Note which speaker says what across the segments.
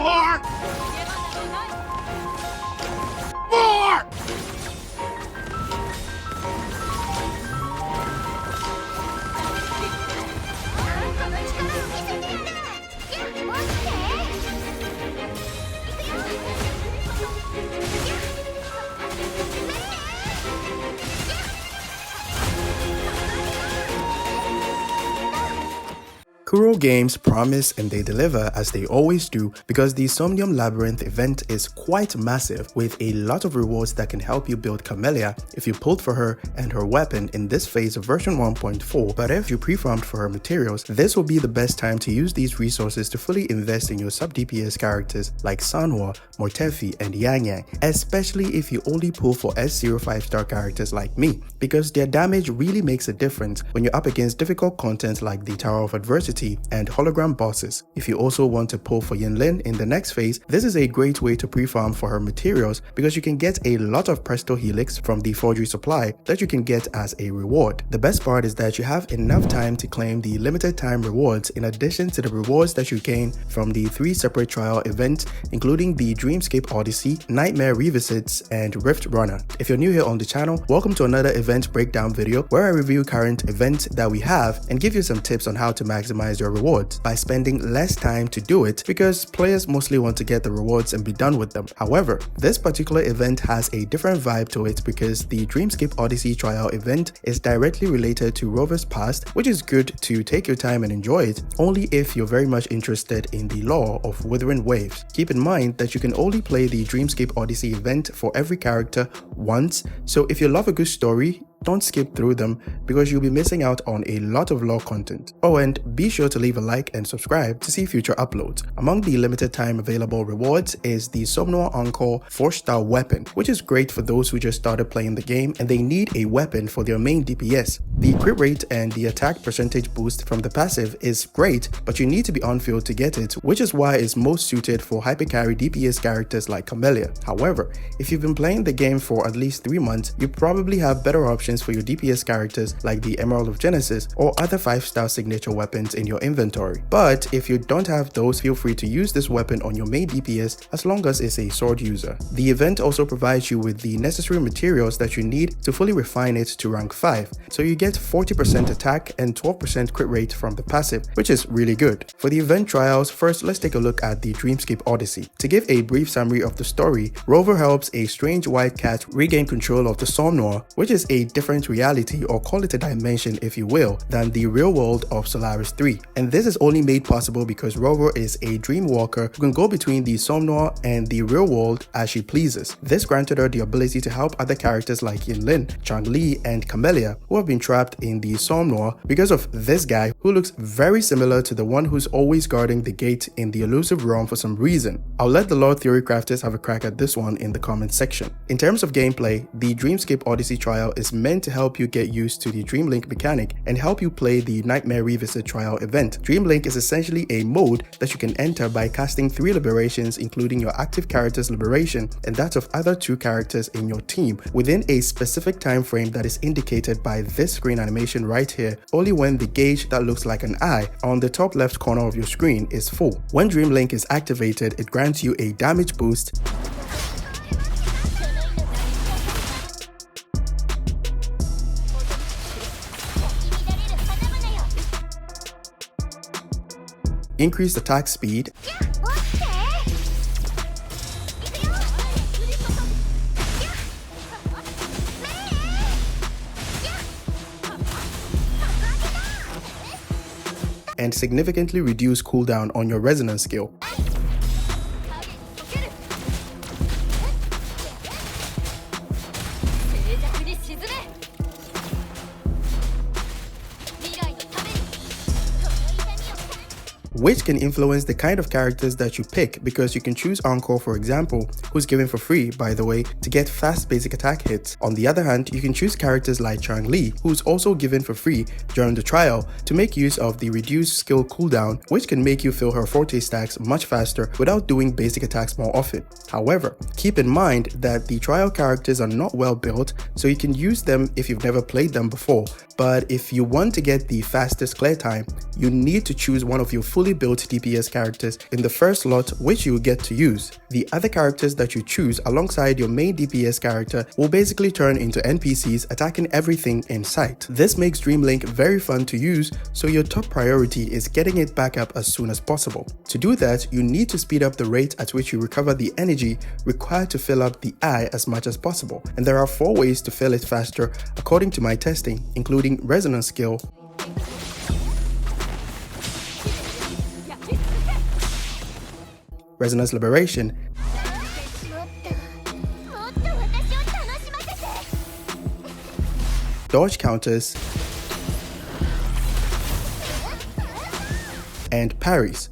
Speaker 1: More! More!
Speaker 2: Kuro Games promise and they deliver as they always do, because the Somnium Labyrinth event is quite massive with a lot of rewards that can help you build Camellia if you pulled for her and her weapon in this phase of version 1.4, but if you pre-farmed for her materials, this will be the best time to use these resources to fully invest in your sub-DPS characters like Sanhua, Mortefi, and Yang Yang, especially if you only pull for S0 5-star characters like me, because their damage really makes a difference when you're up against difficult content like the Tower of Adversity and hologram bosses. If you also want to pull for Yinlin in the next phase, this is a great way to pre-farm for her materials because you can get a lot of Presto Helix from the forgery supply that you can get as a reward. The best part is that you have enough time to claim the limited time rewards in addition to the rewards that you gain from the 3 separate trial events, including the Dreamscape Odyssey, Nightmare Revisits, and Rift Runner. If you're new here on the channel, welcome to another event breakdown video where I review current events that we have and give you some tips on how to maximize your rewards by spending less time to do it, because players mostly want to get the rewards and be done with them. However, this particular event has a different vibe to it because the Dreamscape Odyssey trial event is directly related to Rover's past, which is good to take your time and enjoy it, only if you're very much interested in the lore of Withering Waves. Keep in mind that you can only play the Dreamscape Odyssey event for every character once, so if you love a good story, don't skip through them because you'll be missing out on a lot of lore content. Oh, and be sure to leave a like and subscribe to see future uploads. Among the limited time available rewards is the Somnium Encore 4-star weapon, which is great for those who just started playing the game and they need a weapon for their main DPS. The crit rate and the attack percentage boost from the passive is great, but you need to be on field to get it, which is why it's most suited for hypercarry DPS characters like Camellia. However, if you've been playing the game for at least 3 months, you probably have better options for your DPS characters like the Emerald of Genesis or other 5-star signature weapons in your inventory. But if you don't have those, feel free to use this weapon on your main DPS as long as it's a sword user. The event also provides you with the necessary materials that you need to fully refine it to rank 5, so you get 40% attack and 12% crit rate from the passive, which is really good. For the event trials, first let's take a look at the Dreamscape Odyssey. To give a brief summary of the story, Rover helps a strange white cat regain control of the Somnium, which is a different reality, or call it a dimension if you will, than the real world of Solaris 3. And this is only made possible because Rover is a dream walker who can go between the Somnium and the real world as she pleases. This granted her the ability to help other characters like Yinlin, Changli, and Camellia who have been trapped in the Somnium because of this guy who looks very similar to the one who's always guarding the gate in the elusive realm for some reason. I'll let the lore theory crafters have a crack at this one in the comments section. In terms of gameplay, the Dreamscape Odyssey trial is meant to help you get used to the Dreamlink mechanic and help you play the Nightmare Revisit trial event. Dreamlink is essentially a mode that you can enter by casting 3 liberations, including your active character's liberation and that of other 2 characters in your team within a specific time frame that is indicated by this screen animation right here, only when the gauge that looks like an eye on the top left corner of your screen is full. When Dreamlink is activated, it grants you a damage boost, increased attack speed, and significantly reduce cooldown on your resonance skill. which can influence the kind of characters that you pick, because you can choose Encore, for example, who's given for free, by the way, to get fast basic attack hits. On the other hand, you can choose characters like Changli, who's also given for free during the trial, to make use of the reduced skill cooldown, which can make you fill her forte stacks much faster without doing basic attacks more often. However, keep in mind that the trial characters are not well built, so you can use them if you've never played them before, but if you want to get the fastest clear time, you need to choose one of your fully fully built DPS characters in the first lot, which you will get to use. The other characters that you choose alongside your main DPS character will basically turn into NPCs attacking everything in sight. This makes Dreamlink very fun to use, so your top priority is getting it back up as soon as possible. To do that, you need to speed up the rate at which you recover the energy required to fill up the eye as much as possible, and there are 4 ways to fill it faster according to my testing, including resonance skill, resonance liberation, dodge counters, and parries.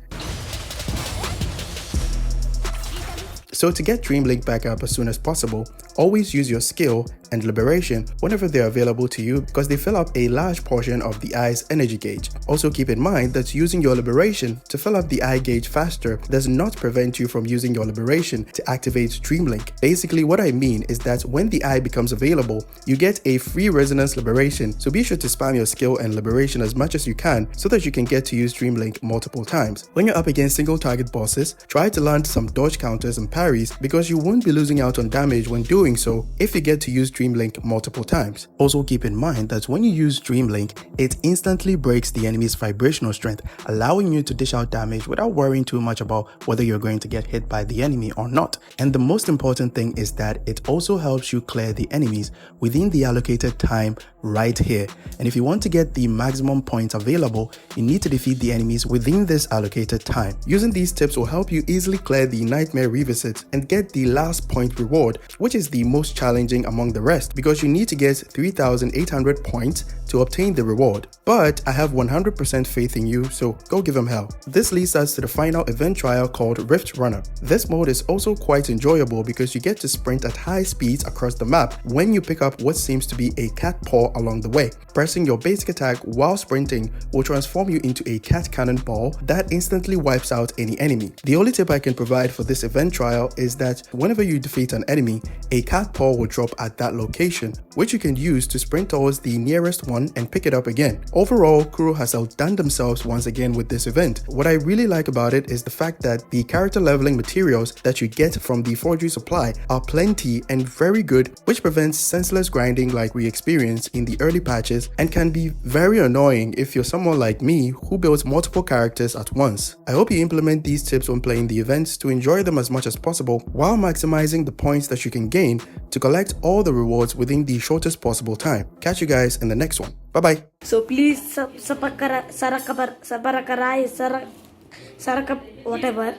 Speaker 2: So to get Dreamlink back up as soon as possible, always use your skill and liberation whenever they're available to you because they fill up a large portion of the eye's energy gauge. Also keep in mind that using your liberation to fill up the eye gauge faster does not prevent you from using your liberation to activate Dreamlink. Basically what I mean is that when the eye becomes available, you get a free resonance liberation, so be sure to spam your skill and liberation as much as you can so that you can get to use Dreamlink multiple times. When you're up against single target bosses, try to land some dodge counters and parries because you won't be losing out on damage when doing so if you get to use Dreamlink multiple times. Also keep in mind that when you use Dreamlink, it instantly breaks the enemy's vibrational strength, allowing you to dish out damage without worrying too much about whether you're going to get hit by the enemy or not. And the most important thing is that it also helps you clear the enemies within the allocated time right here. And if you want to get the maximum points available, you need to defeat the enemies within this allocated time. Using these tips will help you easily clear the Nightmare Revisit and get the last point reward, which is the most challenging among the rest because you need to get 3,800 points to obtain the reward. But I have 100% faith in you, so go give them hell. This leads us to the final event trial called Rift Runner. This mode is also quite enjoyable because you get to sprint at high speeds across the map when you pick up what seems to be a cat paw along the way. Pressing your basic attack while sprinting will transform you into a cat cannonball that instantly wipes out any enemy. The only tip I can provide for this event trial is that whenever you defeat an enemy, a cat paw will drop at that location, which you can use to sprint towards the nearest one and pick it up again. Overall, Kuro has outdone themselves once again with this event. What I really like about it is the fact that the character leveling materials that you get from the forgery supply are plenty and very good, which prevents senseless grinding like we experienced in the early patches and can be very annoying if you're someone like me who builds multiple characters at once. I hope you implement these tips when playing the events to enjoy them as much as possible while maximizing the points that you can gain to collect all the rewards within the shortest possible time. Catch you guys in the next one. Bye bye.
Speaker 3: So please whatever.